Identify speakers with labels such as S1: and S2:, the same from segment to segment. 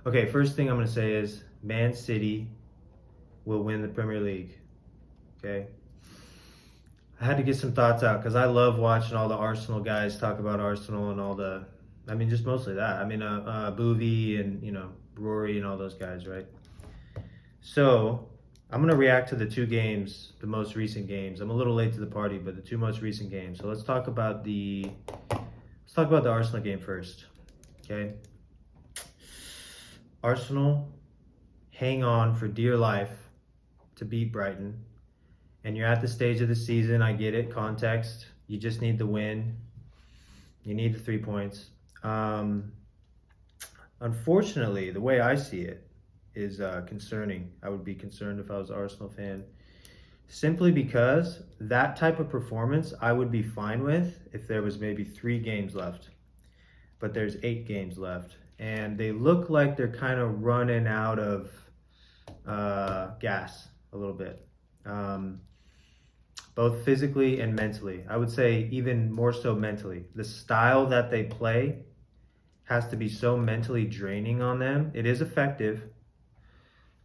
S1: Okay, first thing I'm going to say is Man City will win the Premier League. Okay. I had to get some thoughts out because I love watching all the Arsenal guys talk about Arsenal and all the, I mean, just mostly that. I mean, Boovy and, Rory and all those guys, right? So I'm going to react to the two games, the most recent games. I'm a little late to the party, but the two most recent games. So let's talk about the Arsenal game first. Okay. Arsenal hang on for dear life to beat Brighton. And you're at the stage of the season, I get it, context. You just need the win. You need the 3 points. Unfortunately, the way I see it is concerning. I would be concerned if I was an Arsenal fan. Simply because that type of performance I would be fine with if there was maybe 3 games left. But there's 8 games left. And they look like they're kind of running out of gas a little bit. Both physically and mentally. I would say even more so mentally. The style that they play has to be so mentally draining on them. It is effective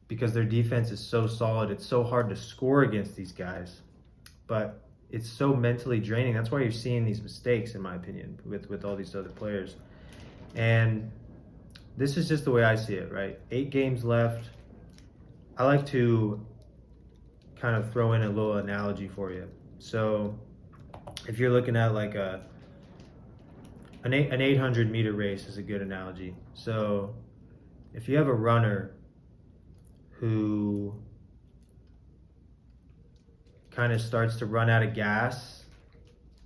S1: because their defense is so solid. It's so hard to score against these guys. But it's so mentally draining. That's why you're seeing these mistakes, in my opinion, with all these other players. And this is just the way I see it, right? 8 games left. I like to kind of throw in a little analogy for you. So if you're looking at like an 800-meter race is a good analogy. So if you have a runner who kind of starts to run out of gas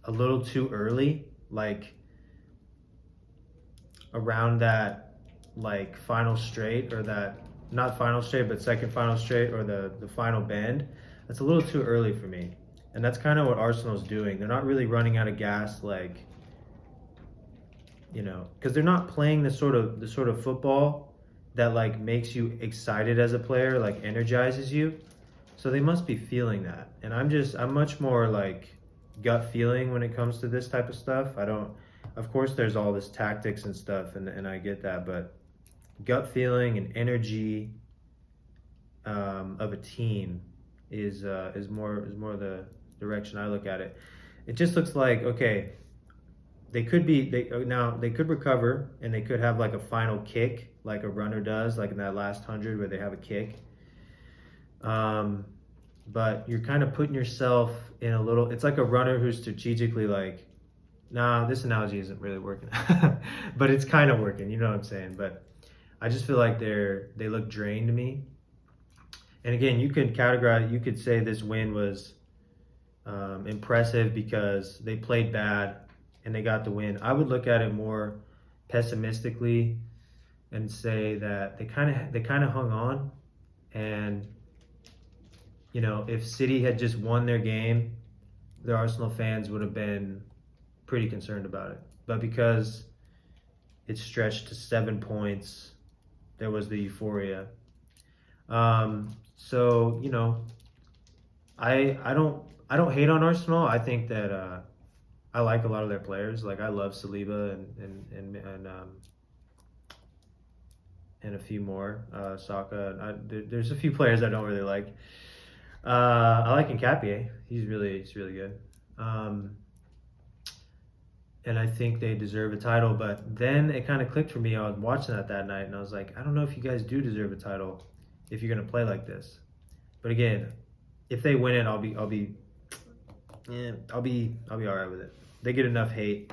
S1: a little too early, like around that like final straight, or that, not final straight, but second final straight, or the final bend, that's a little too early for me. And that's kind of what Arsenal's doing. They're not really running out of gas, like, because they're not playing the sort of football that like makes you excited as a player, like energizes you. So they must be feeling that. And I'm much more like gut feeling when it comes to this type of stuff. I don't, of course there's all this tactics and stuff, and I get that, but gut feeling and energy of a team is more the direction I look at it. It just looks like, okay, they could recover, and they could have like a final kick like a runner does, like in that last 100 where they have a kick. But you're kind of putting yourself in a little, it's like a runner who's strategically like, nah, this analogy isn't really working. But it's kind of working, you know what I'm saying? But I just feel like they look drained to me. And again, you could say this win was impressive because they played bad and they got the win. I would look at it more pessimistically and say that they kind of hung on. And if City had just won their game, the Arsenal fans would have been pretty concerned about it. But because it stretched to 7 points, there was the euphoria. So I don't hate on Arsenal. I think that I like a lot of their players. Like I love Saliba and a few more. Saka. There's a few players I don't really like. I like Nketiah. He's really good. And I think they deserve a title. But then it kind of clicked for me. I was watching that night, and I was like, I don't know if you guys do deserve a title if you're gonna play like this. But again, if they win it, I'll be all right with it. They get enough hate.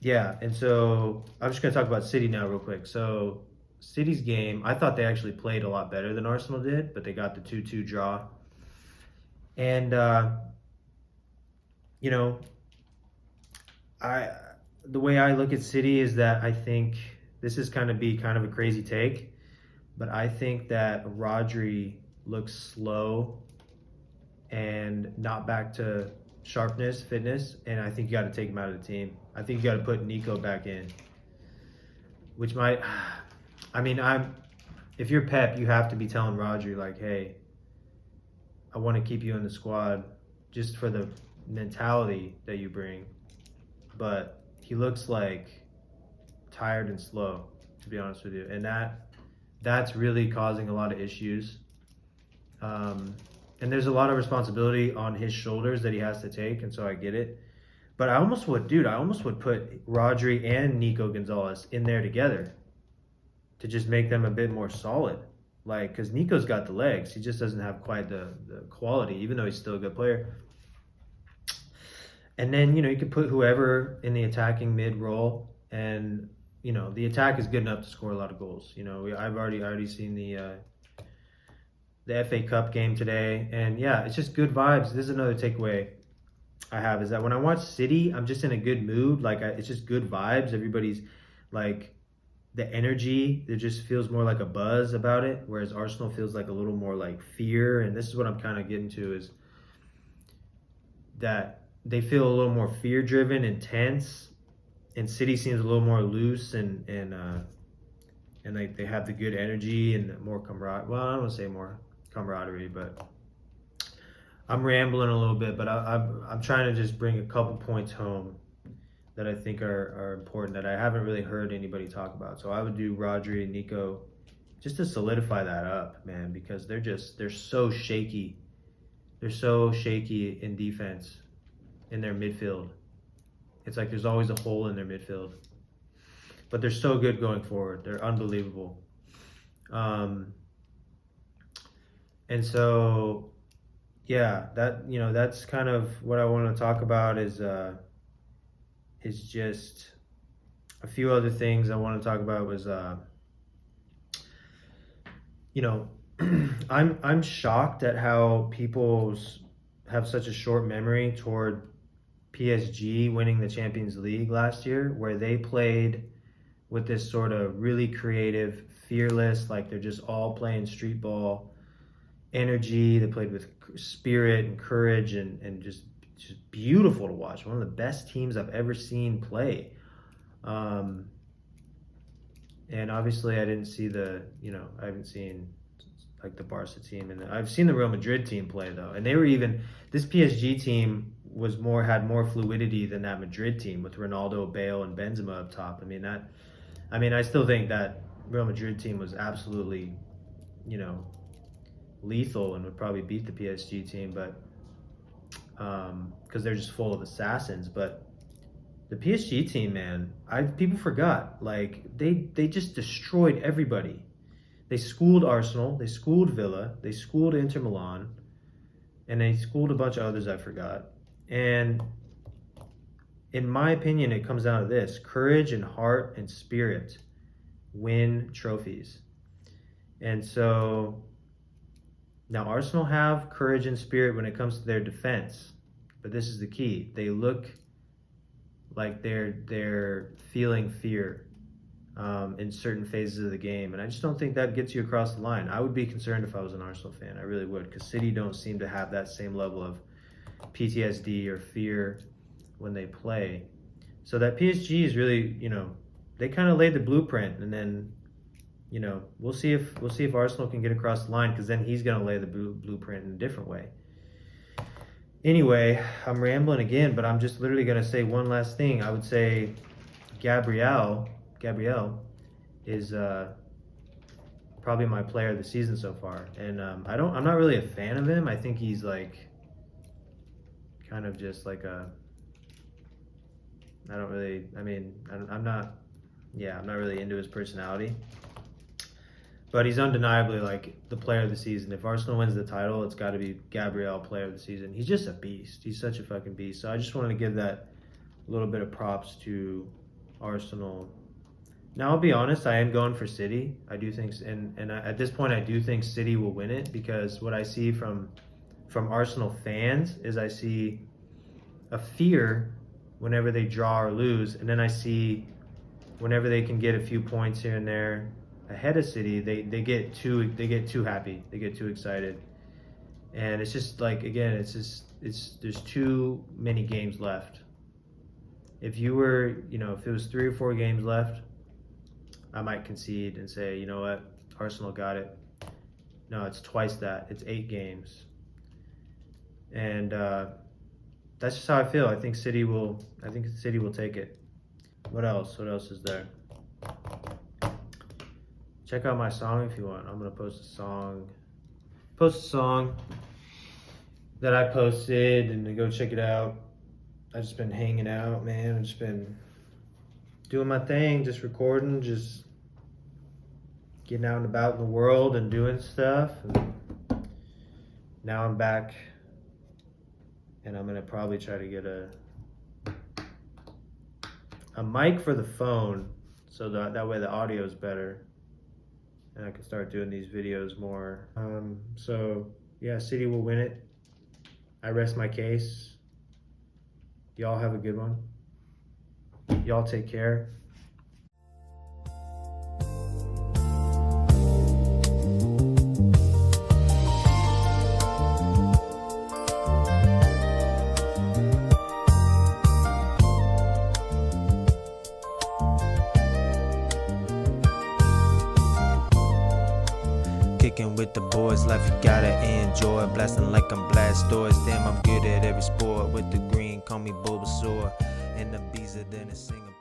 S1: Yeah, and so I'm just gonna talk about City now real quick. So City's game, I thought they actually played a lot better than Arsenal did, but they got the 2-2 draw. And you know, I the way I look at City is that I think this is kind of a crazy take, but I think that Rodri looks slow and not back to sharpness, fitness, and I think you got to take him out of the team. I think you got to put Nico back in, which might, I mean, if you're Pep, you have to be telling Rodri like, hey, I want to keep you in the squad just for the mentality that you bring. But he looks like tired and slow, to be honest with you, and that's really causing a lot of issues. And there's a lot of responsibility on his shoulders that he has to take, and so I get it. But I almost would, dude, I almost would put Rodri and Nico Gonzalez in there together to just make them a bit more solid. Like, because Nico's got the legs, he just doesn't have quite the quality, even though he's still a good player. And then, you could put whoever in the attacking mid role, and the attack is good enough to score a lot of goals. I've already seen the FA Cup game today, and yeah, it's just good vibes. This is another takeaway I have, is that when I watch City, I'm just in a good mood. Like, it's just good vibes. Everybody's like, the energy, it just feels more like a buzz about it, whereas Arsenal feels like a little more like fear. And this is what I'm kind of getting to, is that they feel a little more fear driven, intense, and City seems a little more loose and like they have the good energy and more camaraderie. Well, I don't want to say more camaraderie, but I'm rambling a little bit. But I'm trying to just bring a couple points home that I think are important, that I haven't really heard anybody talk about. So I would do Rodri and Nico just to solidify that up, man, because they're so shaky. They're so shaky in defense, in their midfield. It's like there's always a hole in their midfield. But they're so good going forward. They're unbelievable. And so, yeah, that's kind of what I want to talk about, is just a few other things I want to talk about. Was I'm shocked at how people have such a short memory toward PSG winning the Champions League last year, where they played with this sort of really creative, fearless, like they're just all playing street ball energy. They played with spirit and courage, and just beautiful to watch. One of the best teams I've ever seen play. And obviously I didn't see I haven't seen like the Barca team, and I've seen the Real Madrid team play though. And this PSG team had more fluidity than that Madrid team with Ronaldo, Bale, and Benzema up top. I still think that Real Madrid team was absolutely, lethal and would probably beat the PSG team, but because they're just full of assassins. But the PSG team, man, people forgot. Like, they just destroyed everybody. They schooled Arsenal, they schooled Villa, they schooled Inter Milan, and they schooled a bunch of others I forgot. And in my opinion, it comes down to this: courage and heart and spirit win trophies. And so now Arsenal have courage and spirit when it comes to their defense, but this is the key: they look like they're feeling fear in certain phases of the game, and I just don't think that gets you across the line. I would be concerned if I was an Arsenal fan. I really would, because City don't seem to have that same level of PTSD or fear when they play. So that PSG is really, they kind of laid the blueprint, and then, we'll see if Arsenal can get across the line, because then he's going to lay the blueprint in a different way. Anyway, I'm rambling again, but I'm just literally going to say one last thing. I would say Gabriel is probably my player of the season so far, and I'm not really a fan of him. I think he's like kind of just like I'm not really into his personality, but he's undeniably like the player of the season. If Arsenal wins the title, it's got to be Gabriel player of the season. He's just a beast. He's such a fucking beast. So I just wanted to give that little bit of props to Arsenal. Now, I'll be honest, I am going for City. I do think, at this point, I do think City will win it, because what I see from Arsenal fans is I see a fear whenever they draw or lose, and then I see whenever they can get a few points here and there ahead of City, they get too happy, they get too excited, and it's just like, again, there's too many games left. If it was 3 or 4 games left, I might concede and say, you know what, Arsenal got it. No, it's twice that. It's 8 games. And that's just how I feel. I think City will take it. What else is there? check out my song if you want. I'm gonna post a song that I posted, and to go check it out. I've just been hanging out, man. I've just been doing my thing, just recording, just getting out and about in the world and doing stuff. And now I'm back, and I'm gonna probably try to get a mic for the phone, so that way the audio is better, and I can start doing these videos more. So yeah, City will win it. I rest my case. Y'all have a good one. Y'all take care.
S2: Kicking with the boys, life you gotta enjoy. Blasting like I'm blast doors. Damn, I'm good at every sport. With the green, call me Bulbasaur. And the bees are then a Singapore.